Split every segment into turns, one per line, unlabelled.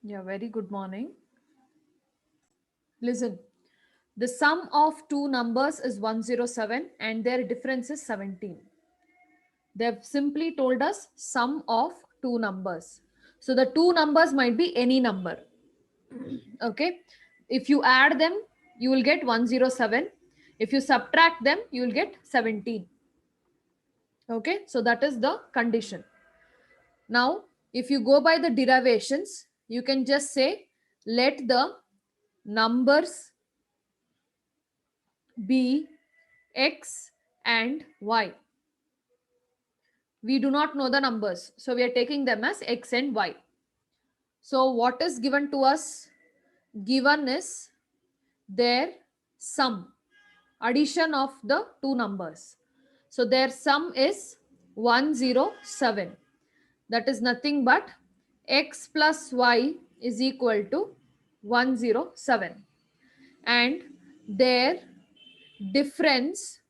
Yeah, very good morning. Listen, the sum of two numbers is 107 and their difference is 17. They've simply told us sum of two numbers. So the two numbers might be any number. Okay. If you add them, you will get 107. If you subtract them, you will get 17. Okay. So that is the condition. Now, if you go by the derivations, you can just say let the numbers be x and y. We do not know the numbers, so we are taking them as x and y. So what is given to us? Given is their sum, addition of the two numbers. So their sum is 107. That is nothing but x plus y is equal to 107. And their difference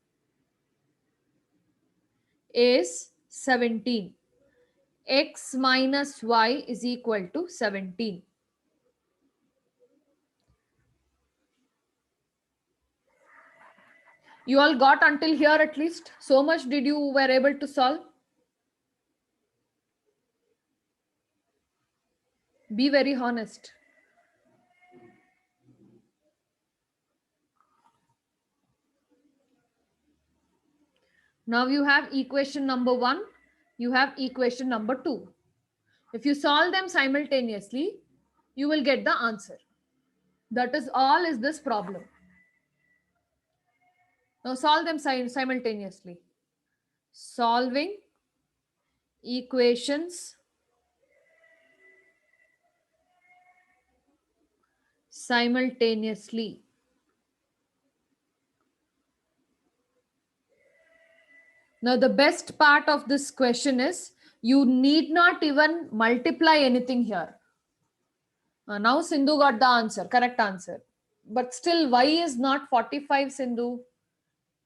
is 17. X minus y is equal to 17. You all got until here at least? So much did you were able to solve? Be very honest. Now you have equation number 1, you have equation number 2. If you solve them simultaneously, you will get the answer. That is all is this problem. Now solve them simultaneously. Solving equations simultaneously. Now the best part of this question is you need not even multiply anything here. Now Sindhu got the answer, correct answer. But still y is not 45, Sindhu.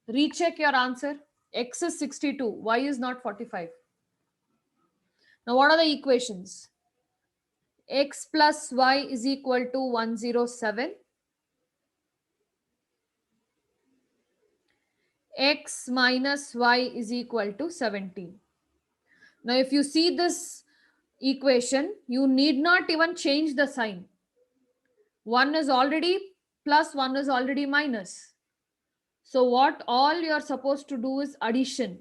Recheck your answer. X is 62, y is not 45. Now what are the equations? X plus y is equal to 107. X minus y is equal to 17. Now if you see this equation, you need not even change the sign. 1 is already plus, 1 is already minus. So what all you're supposed to do is addition.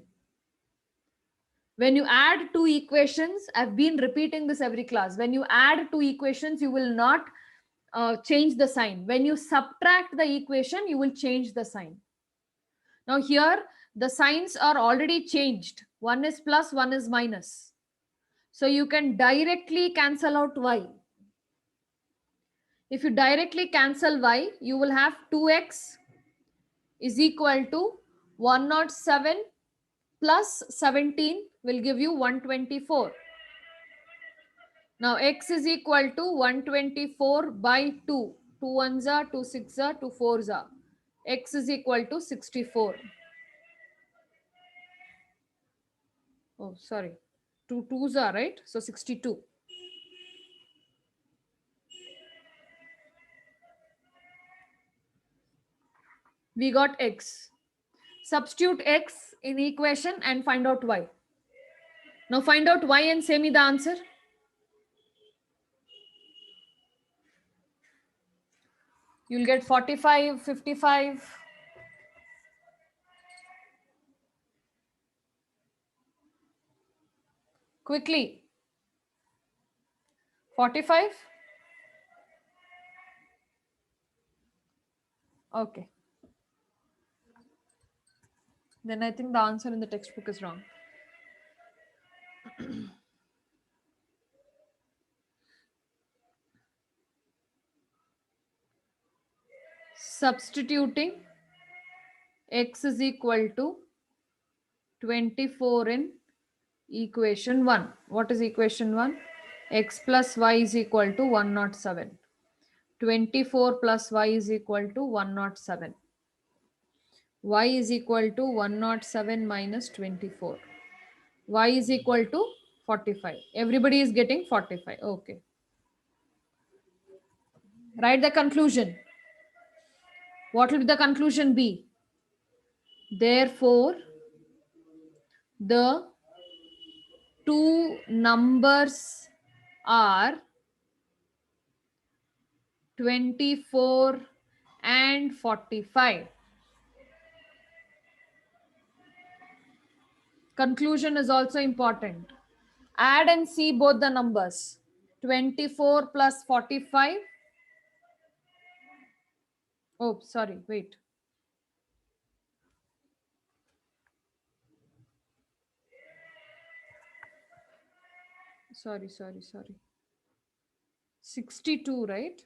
When you add two equations, I've been repeating this every class. When you add two equations, you will not change the sign. When you subtract the equation, you will change the sign. Now here, the signs are already changed. One is plus, one is minus. So you can directly cancel out y. If you directly cancel y, you will have 2x is equal to 107 plus 17 will give you 124. Now x is equal to 124 by 2. 2 ones are, 2 6 are, 2 4s are. X is equal to 64. Oh, sorry. 2 2s are, right? So 62. We got x. Substitute x in equation and find out y. Now find out y and say me the answer. You'll get 45, 55. Quickly. 45. Okay. Then I think the answer in the textbook is wrong. Substituting x is equal to 24 in equation 1. What is equation 1? X plus y is equal to 107. 24 plus y is equal to 107. Y is equal to 107 minus 24. Y is equal to 45. Everybody is getting 45. Okay. Write the conclusion. What will the conclusion be? Therefore, the two numbers are 24 and 45. Conclusion is also important. Add and see both the numbers. 24 plus 45. Oh, sorry, wait. Sorry. 62, right?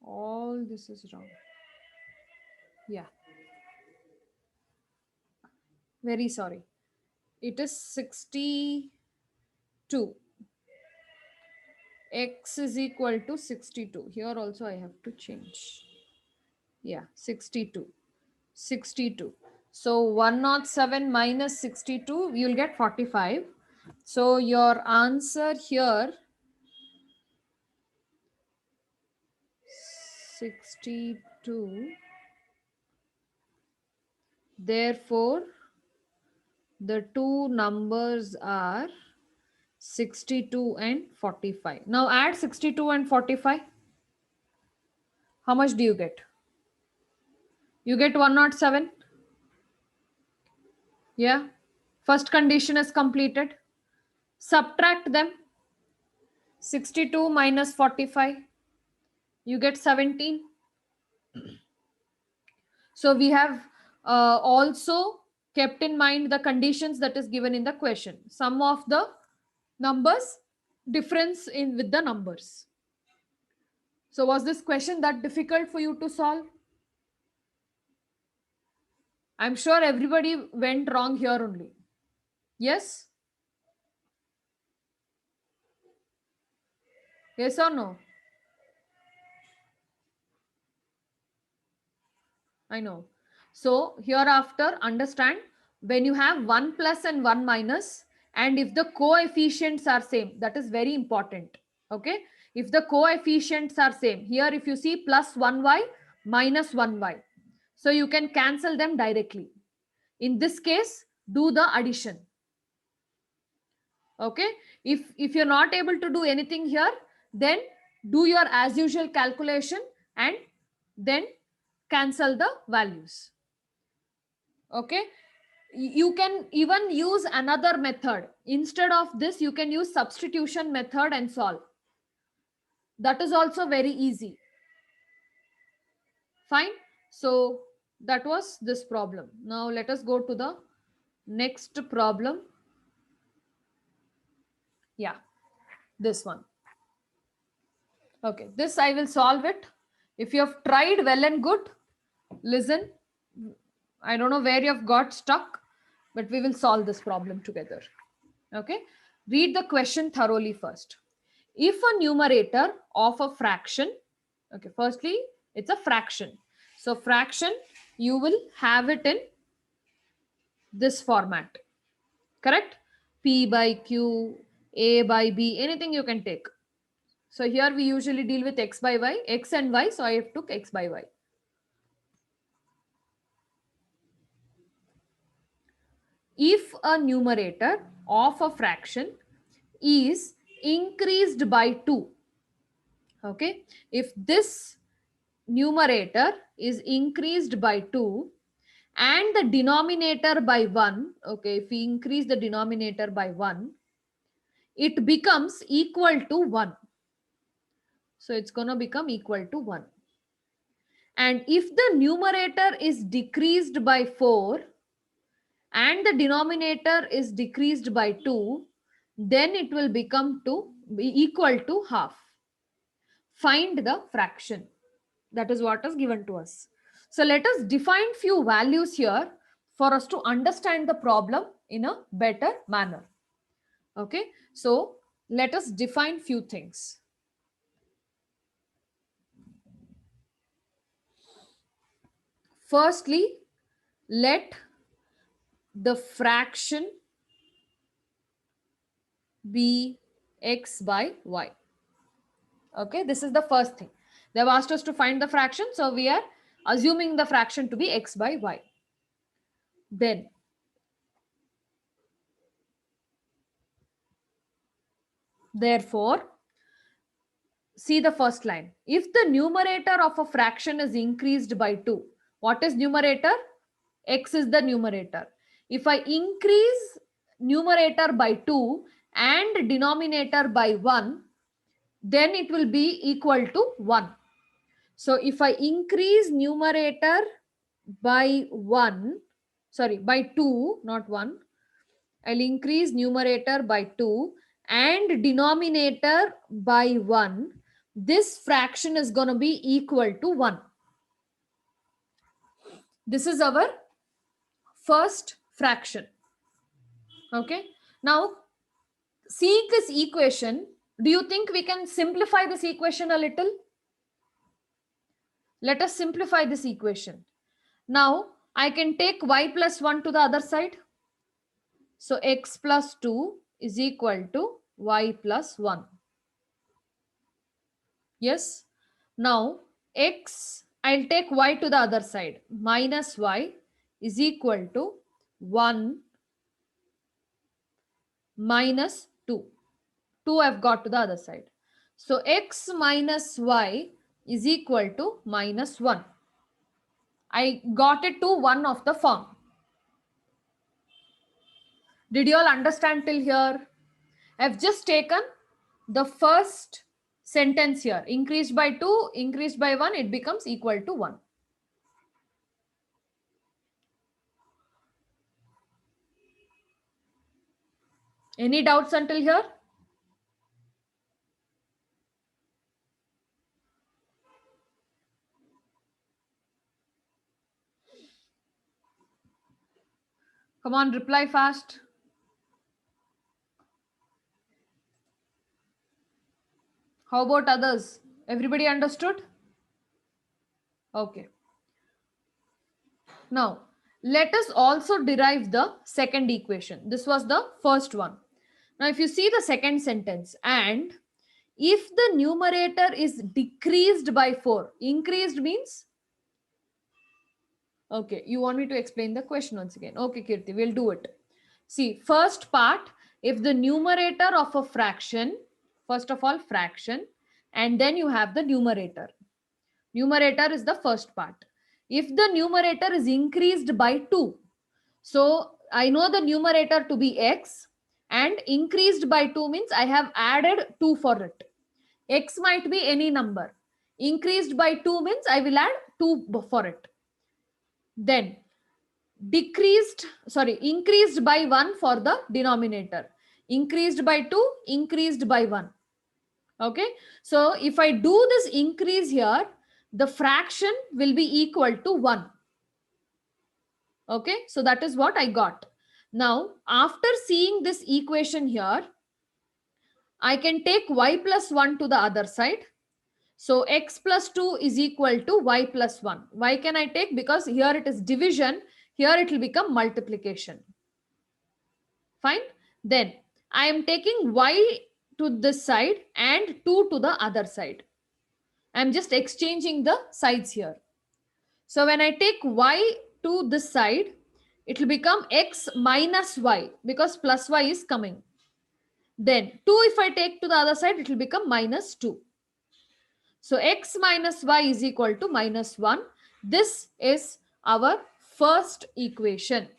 All this is wrong. Yeah. Very sorry. It is 62. X is equal to 62. Here also I have to change. Yeah, 62. 62. So 107 minus 62, you'll get 45. So your answer here, 62. Therefore, the two numbers are 62 and 45. Now add 62 and 45. How much do you get? You get 107. Yeah. First condition is completed. Subtract them. 62 minus 45. You get 17. So we have also kept in mind the conditions that is given in the question. Sum of the numbers, difference in with the numbers. So was this question that difficult for you to solve? I'm sure everybody went wrong here only. Yes? Yes or no? I know. So hereafter, understand when you have 1 plus and 1 minus, and if the coefficients are same, that is very important. Okay. If the coefficients are same, here if you see plus 1y minus 1y, so you can cancel them directly. In this case, do the addition. Okay. If you're not able to do anything here, then do your as usual calculation and then cancel the values. Okay. You can even use another method. Instead of this, you can use substitution method and solve. That is also very easy. Fine. So that was this problem. Now let us go to the next problem. Yeah, this one. Okay, this I will solve it. If you have tried, well and good. Listen, I don't know where you have got stuck, but we will solve this problem together. Okay, read the question thoroughly first. If a numerator of a fraction, okay, firstly, it's a fraction. So fraction, you will have it in this format, correct? P by Q, A by B, anything you can take. So here we usually deal with X by Y, X and Y. So I took X by Y. If a numerator of a fraction is increased by 2, okay, if this numerator is increased by 2 and the denominator by 1, okay, if we increase the denominator by 1, it becomes equal to 1. So it's going to become equal to 1. And if the numerator is decreased by 4 and the denominator is decreased by 2, then it will become to be equal to half. Find the fraction. That is what is given to us. So let us define few values here for us to understand the problem in a better manner. Okay, so let us define few things. Firstly, let the fraction be x by y. Okay, this is the first thing. They have asked us to find the fraction, so we are assuming the fraction to be x by y. Then therefore, see the first line. If the numerator of a fraction is increased by 2, what is numerator? X is the numerator. If I increase numerator by 2 and denominator by 1, then it will be equal to 1. So if I increase numerator by 1, sorry, by 2, not 1, I'll increase numerator by 2 and denominator by 1. This fraction is going to be equal to 1. This is our first fraction. Okay. Now, seeing this equation, do you think we can simplify this equation a little? Let us simplify this equation. Now, I can take y plus 1 to the other side. So, x plus 2 is equal to y plus 1. Yes. Now, I'll take y to the other side. Minus y is equal to 1 minus 2. 2 I've got to the other side. So, x minus y is equal to minus 1. I got it to one of the form. Did you all understand till here? I've just taken the first sentence here. Increased by 2, increased by 1, it becomes equal to 1. Any doubts until here? Come on, reply fast. How about others? Everybody understood? Okay. Now, let us also derive the second equation. This was the first one. Now, if you see the second sentence, and if the numerator is decreased by 4, increased means, okay, you want me to explain the question once again. Okay, Kirti, we'll do it. See, first part, if the numerator of a fraction, first of all, fraction, and then you have the numerator. Numerator is the first part. If the numerator is increased by 2, so I know the numerator to be x, and increased by 2 means I have added 2 for it. X might be any number. Increased by 2 means I will add 2 for it. Then increased by 1 for the denominator. Increased by 2, increased by 1. Okay. So if I do this increase here, the fraction will be equal to 1. Okay. So that is what I got. Now, after seeing this equation here, I can take y plus 1 to the other side. So x plus 2 is equal to y plus 1. Why can I take? Because here it is division. Here it will become multiplication. Fine. Then I am taking y to this side and 2 to the other side. I am just exchanging the sides here. So when I take y to this side, it will become x minus y because plus y is coming. Then 2 if I take to the other side, it will become minus 2. So x minus y is equal to minus 1. This is our first equation.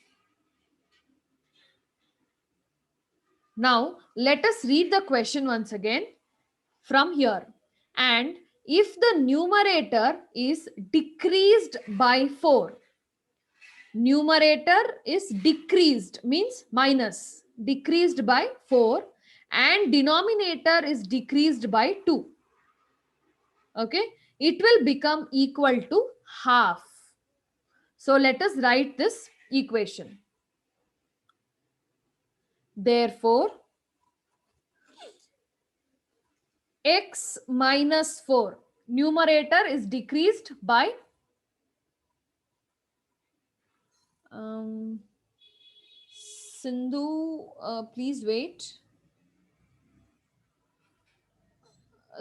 Now, let us read the question once again from here. And if the numerator is decreased by 4, numerator is decreased means minus, decreased by 4, and denominator is decreased by 2. Okay, it will become equal to half. So let us write this equation. Therefore, x minus 4, numerator is decreased by Sindhu, please wait.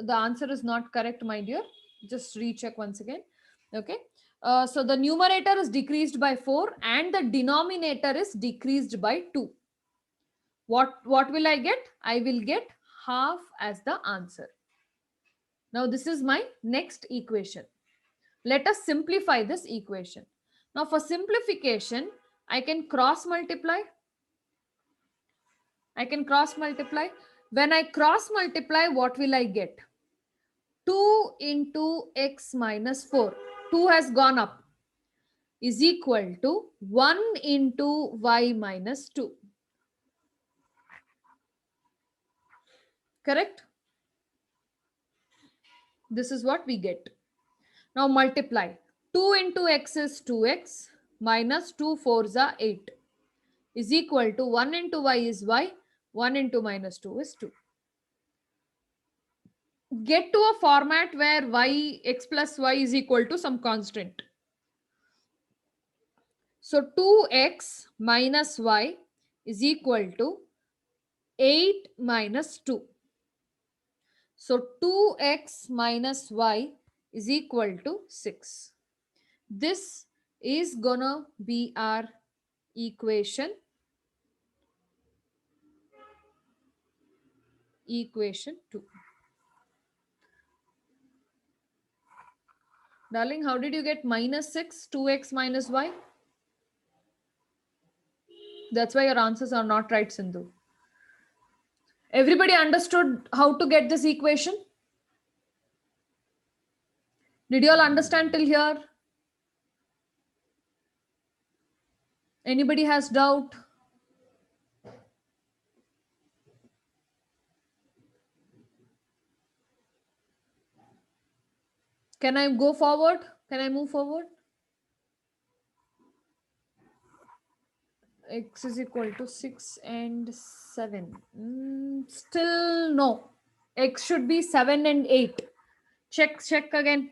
The answer is not correct, my dear. Just recheck once again. Okay. So the numerator is decreased by 4 and the denominator is decreased by 2. What will I get? I will get half as the answer. Now this is my next equation. Let us simplify this equation. Now for simplification, I can cross multiply. When I cross multiply, what will I get? 2 into x minus 4. 2 has gone up, is equal to 1 into y minus 2. Correct? This is what we get. Now multiply. 2 into x is 2x minus 2 4s are 8 is equal to 1 into y is y, 1 into minus 2 is 2. Get to a format where x plus y is equal to some constant. So 2x minus y is equal to 8 minus 2. So 2x minus y is equal to 6. This is gonna be our equation 2. Darling, how did you get minus 6, 2x minus y? That's why your answers are not right, Sindhu. Everybody understood how to get this equation? Did you all understand till here? Anybody has doubt? Can I go forward? Can I move forward? X is equal to 6 and 7. Still no. X should be 7 and 8. Check again.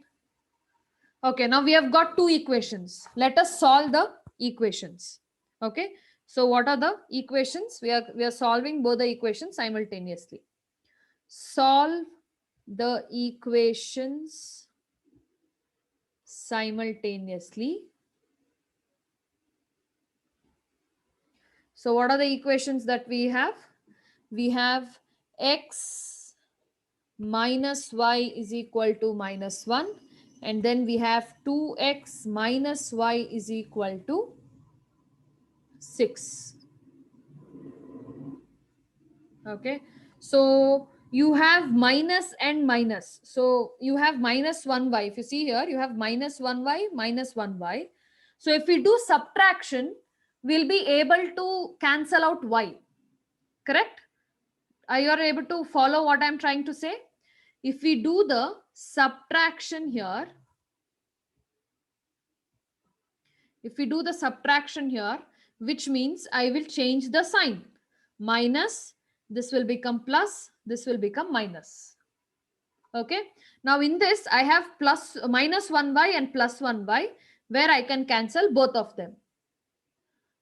Okay, now we have got two equations. Let us solve the equations. Okay, so what are the equations? We are solving both the equations simultaneously. Solve the equations simultaneously. So what are the equations that we have? We have x minus y is equal to minus 1. And then we have 2x minus y is equal to 6. Okay. So you have minus and minus. So you have minus 1y. If you see here, you have minus 1y, minus 1y. So if we do subtraction, we'll be able to cancel out y. Correct? Are you able to follow what I'm trying to say? If we do the subtraction here, which means I will change the sign. Minus, this will become plus, this will become minus. Okay. Now in this, I have minus 1y and plus 1y, where I can cancel both of them.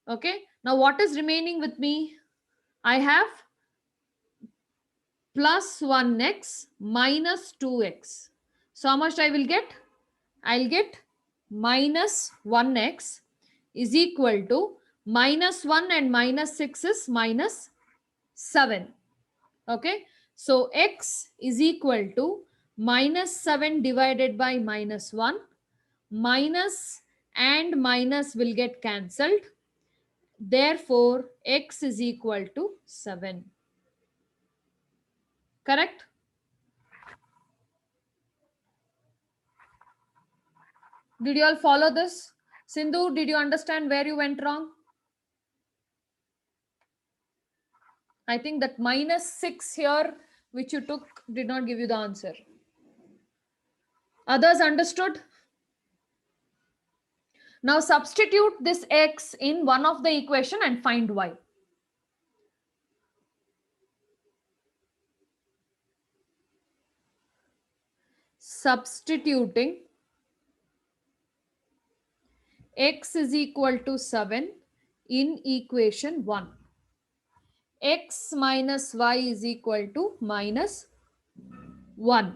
Okay. Now what is remaining with me? I have plus 1x minus 2x. So how much I will get? I'll get minus 1x is equal to minus 1 and minus 6 is minus 7. Okay. So x is equal to minus 7 divided by minus 1. Minus and minus will get cancelled. Therefore, x is equal to 7. Correct? Did you all follow this? Sindhu, did you understand where you went wrong? I think that minus 6 here, which you took, did not give you the answer. Others understood? Now substitute this x in one of the equation and find y. Substituting x is equal to 7 in equation 1. X minus y is equal to minus 1.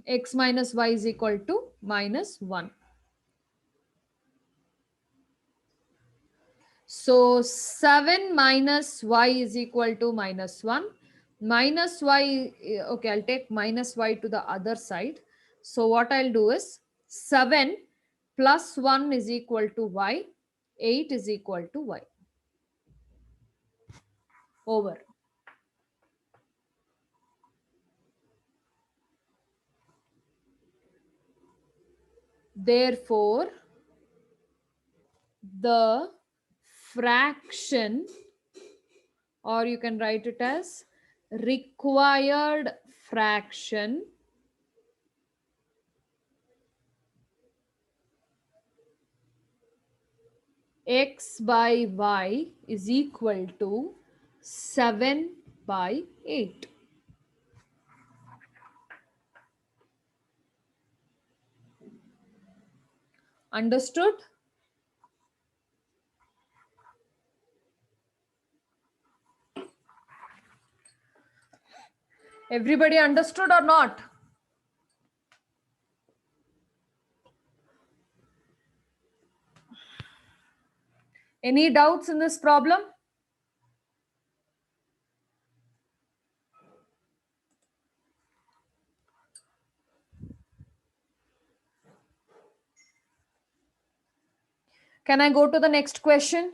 X minus y is equal to minus 1. So 7 minus y is equal to minus 1. Minus y, okay, I'll take minus y to the other side. So what I'll do is 7 plus 1 is equal to y. 8 is equal to y. Over. Therefore, the fraction, or you can write it as required fraction x by y is equal to 7 by 8. Understood? Everybody understood or not? Any doubts in this problem? Can I go to the next question?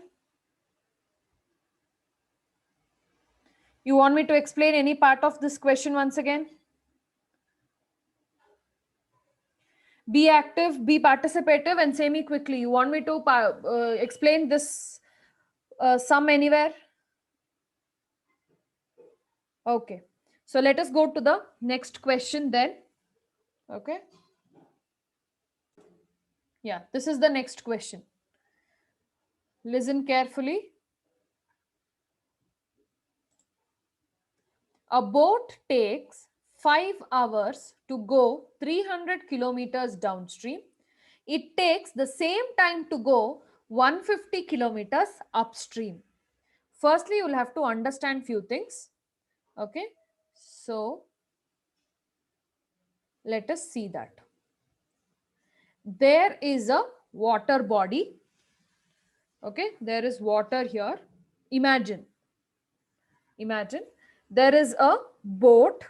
You want me to explain any part of this question once again? Be active, be participative, and say me quickly. You want me to explain this sum anywhere? Okay. So let us go to the next question then. Okay. Yeah, this is the next question. Listen carefully. A boat takes 5 hours to go 300 kilometers downstream. It takes the same time to go 150 kilometers upstream. Firstly, you will have to understand few things. Okay. So let us see that. There is a water body. Okay. There is water here. Imagine there is a boat.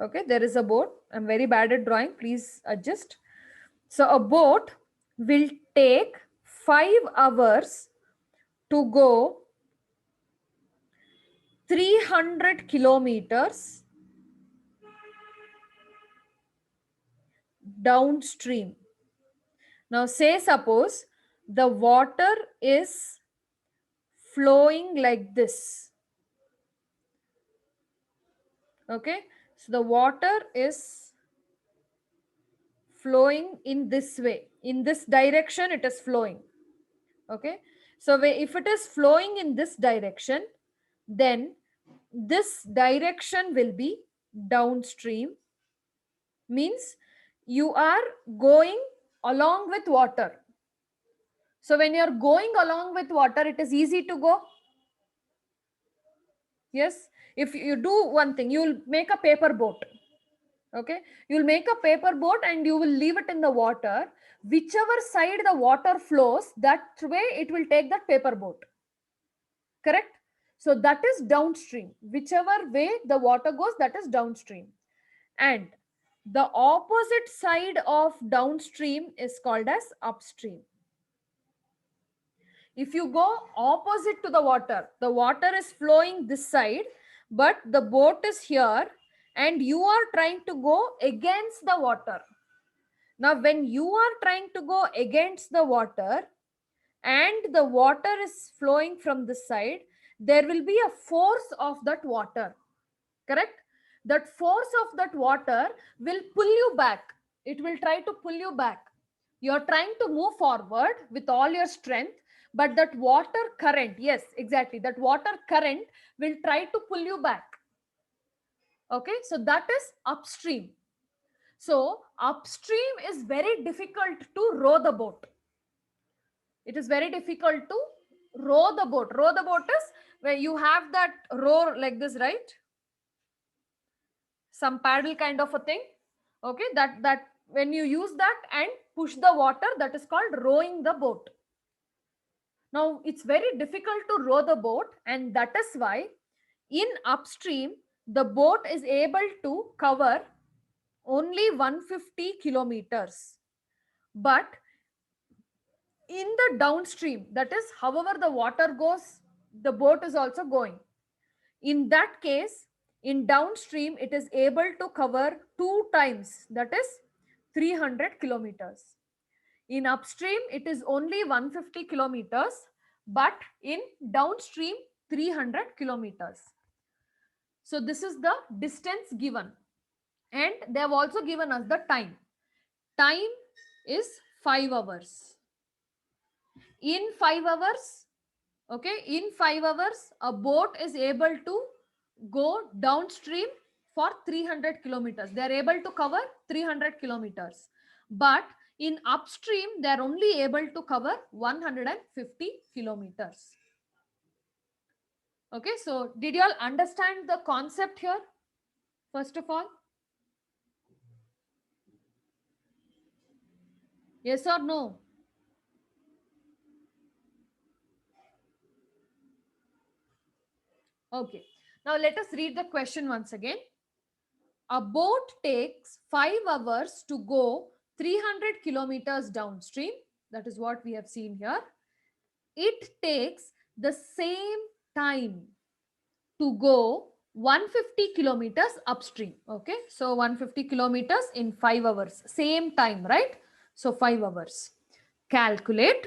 Okay, there is a boat. I'm very bad at drawing, please adjust. So a boat will take 5 hours to go 300 kilometers downstream. Now say suppose the water is flowing like this. Okay, so the water is flowing in this way. In this direction it is flowing. Okay, so if it is flowing in this direction, then this direction will be downstream, means you are going along with water. So when you are going along with water, it is easy to go. Yes, if you do one thing, you will make a paper boat. Okay, you will make a paper boat and you will leave it in the water. Whichever side the water flows, that way it will take that paper boat. Correct? So that is downstream. Whichever way the water goes, that is downstream. And the opposite side of downstream is called as upstream. If you go opposite to the water is flowing this side, but the boat is here and you are trying to go against the water. Now, when you are trying to go against the water and the water is flowing from this side, there will be a force of that water. Correct? That force of that water will pull you back. It will try to pull you back. You're trying to move forward with all your strength, but that water current, yes, exactly, that water current will try to pull you back. Okay, so that is upstream. So upstream is very difficult to row the boat. It is very difficult to row the boat. Row the boat is where you have that row like this, right? some paddle kind of a thing. Okay, that when you use that and push the water, that is called rowing the boat. Now it's very difficult to row the boat, and that is why in upstream the boat is able to cover only 150 kilometers. But in the downstream, that is, however the water goes, the boat is also going. In that case, in downstream, it is able to cover 2 times, that is 300 kilometers. In upstream, it is only 150 kilometers, but in downstream, 300 kilometers. So this is the distance given. And they have also given us the time. Time is 5 hours. In 5 hours, okay, in 5 hours, a boat is able to go downstream for 300 kilometers. They are able to cover 300 kilometers. But in upstream, they are only able to cover 150 kilometers. Okay, so did you all understand the concept here? First of all, yes or no? Okay, now let us read the question once again. A boat takes 5 hours to go 300 kilometers downstream. That is what we have seen here. It takes the same time to go 150 kilometers upstream. Okay, so 150 kilometers in 5 hours. Same time, right? So 5 hours. Calculate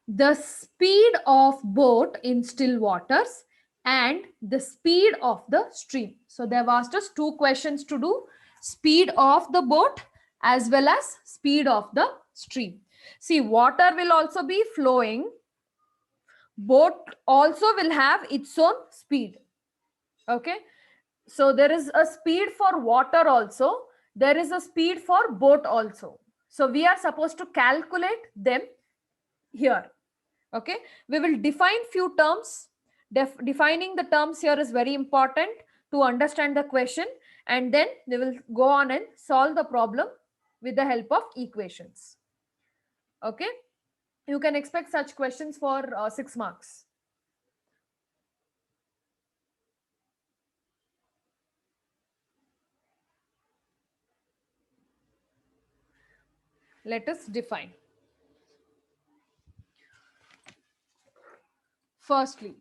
the speed of boat in still waters and the speed of the stream. So they have asked us 2 questions to do: speed of the boat as well as speed of the stream. See, water will also be flowing. Boat also will have its own speed. Okay, so there is a speed for water also. There is a speed for boat also. So we are supposed to calculate them here. Okay, we will define few terms. Defining the terms here is very important to understand the question, and then we will go on and solve the problem with the help of equations. Okay, you can expect such questions for 6 marks. Let us define. Firstly,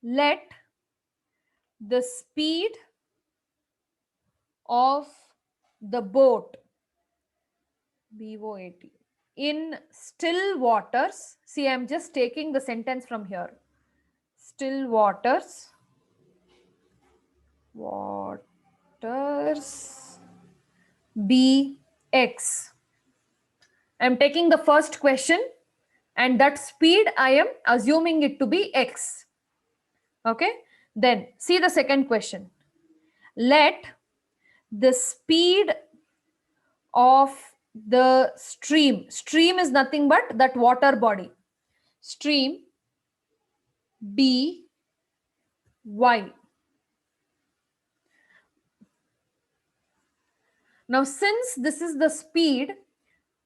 let the speed of the boat, BOAT, in still waters. See, I'm just taking the sentence from here. Still waters, be x. I'm taking the first question, and that speed I am assuming it to be x. Okay, then see the second question. Let the speed of the stream is nothing but that water body, stream, be y. Now, since this is the speed,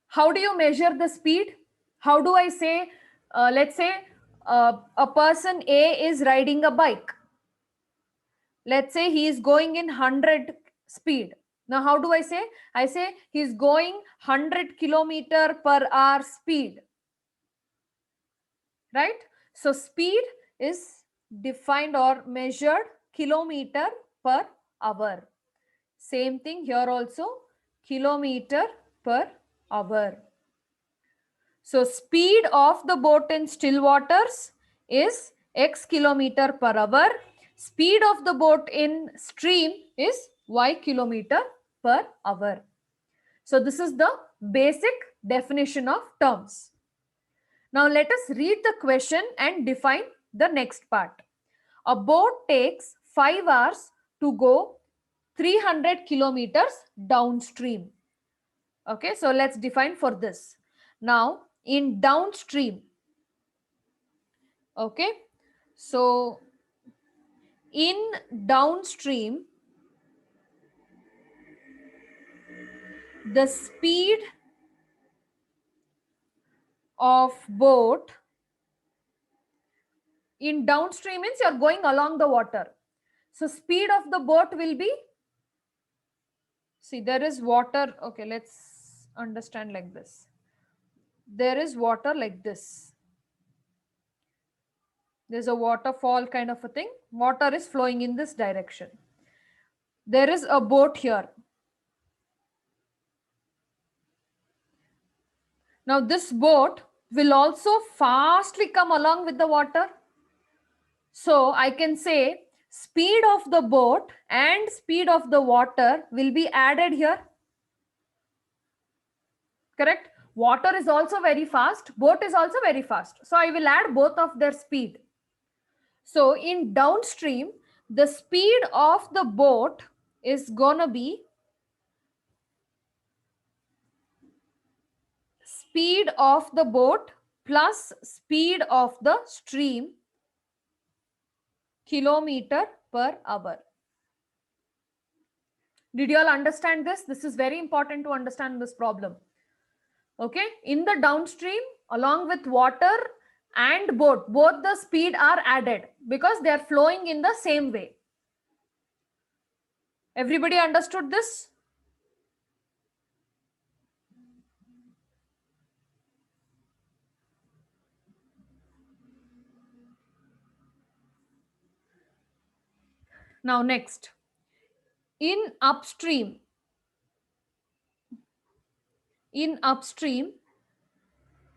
how do you measure the speed? How do I say, let's say a person A is riding a bike. Let's say he is going in 100 speed. Now, how do I say? I say he is going 100 kilometer per hour speed. Right? So, speed is defined or measured kilometer per hour. Same thing here also, kilometer per hour. So speed of the boat in still waters is x kilometer per hour. Speed of the boat in stream is y kilometer per hour. So this is the basic definition of terms. Now let us read the question and define the next part. A boat takes 5 hours to go 300 kilometers downstream. Okay, so let's define for this. Now, in downstream, okay, so in downstream, the speed of boat, in downstream means you're going along the water. So speed of the boat will be, see there is water. Okay, let's understand like this. There is water like this. There's a waterfall kind of a thing. Water is flowing in this direction. There is a boat here. Now this boat will also fastly come along with the water. So I can say speed of the boat and speed of the water will be added here. Correct? Water is also very fast. Boat is also very fast. So I will add both of their speed. So in downstream, the speed of the boat is gonna be speed of the boat plus speed of the stream, kilometer per hour. Did you all understand this? This is very important to understand this problem. Okay, in the downstream, along with water and boat, both the speed are added because they are flowing in the same way. Everybody understood this? Now next, in upstream,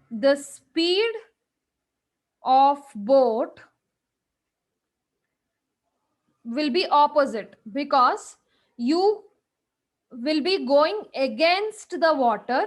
the speed of boat will be opposite because you will be going against the water